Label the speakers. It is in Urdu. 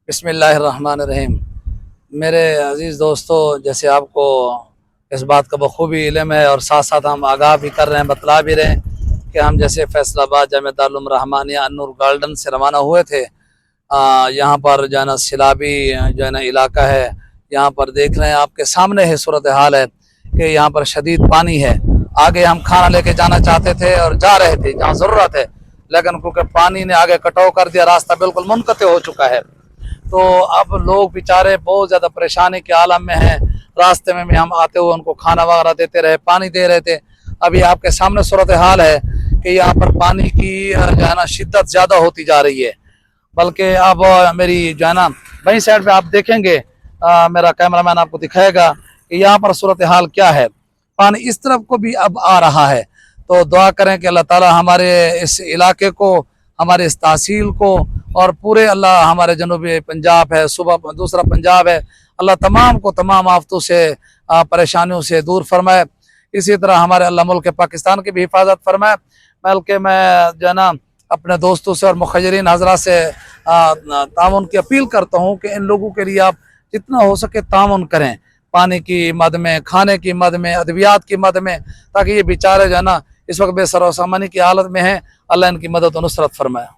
Speaker 1: بسم اللہ الرحمن الرحیم۔ میرے عزیز دوستو، جیسے آپ کو اس بات کا بخوبی علم ہے اور ساتھ ساتھ ہم آگاہ بھی کر رہے ہیں، بتلا بھی رہے ہیں کہ ہم جیسے فیصل آباد جامعہ دارالعلوم رحمانیہ النور گارڈن سے روانہ ہوئے تھے۔ یہاں پر جو ہے نا سیلابی جو ہے نا علاقہ ہے، یہاں پر دیکھ رہے ہیں آپ کے سامنے ہے صورتحال ہے کہ یہاں پر شدید پانی ہے۔ آگے ہم کھانا لے کے جانا چاہتے تھے اور جا رہے تھے جہاں ضرورت ہے، لیکن کیونکہ پانی نے آگے کٹاؤ کر دیا، راستہ بالکل منقطع ہو چکا ہے، تو اب لوگ بیچارے بہت زیادہ پریشانی کے عالم میں ہیں۔ راستے میں بھی ہم آتے ہوئے ان کو کھانا وغیرہ دیتے رہے، پانی دے رہے تھے۔ ابھی آپ کے سامنے صورتحال ہے کہ یہاں پر پانی کی جو ہے نا شدت زیادہ ہوتی جا رہی ہے، بلکہ اب میری جو ہے نا بائیں سائڈ پہ آپ دیکھیں گے، میرا کیمرہ مین آپ کو دکھائے گا کہ یہاں پر صورتحال کیا ہے۔ پانی اس طرف کو بھی اب آ رہا ہے، تو دعا کریں کہ اللہ تعالی ہمارے اس علاقے کو، ہمارے اس تحصیل کو اور پورے اللہ ہمارے جنوبی پنجاب ہے، صوبہ دوسرا پنجاب ہے، اللہ تمام کو تمام آفتوں سے پریشانیوں سے دور فرمائے۔ اسی طرح ہمارے اللہ ملک پاکستان کی بھی حفاظت فرمائے۔ بلکہ میں جو ہے نا اپنے دوستوں سے اور مخیرین حضرات سے تعاون کی اپیل کرتا ہوں کہ ان لوگوں کے لیے آپ جتنا ہو سکے تعاون کریں، پانی کی مد میں، کھانے کی مد میں، ادویات کی مد میں، تاکہ یہ بیچارے جو ہے نا اس وقت بے سر و سامانی کی حالت میں ہیں۔ اللہ ان کی مدد و نصرت فرمائے۔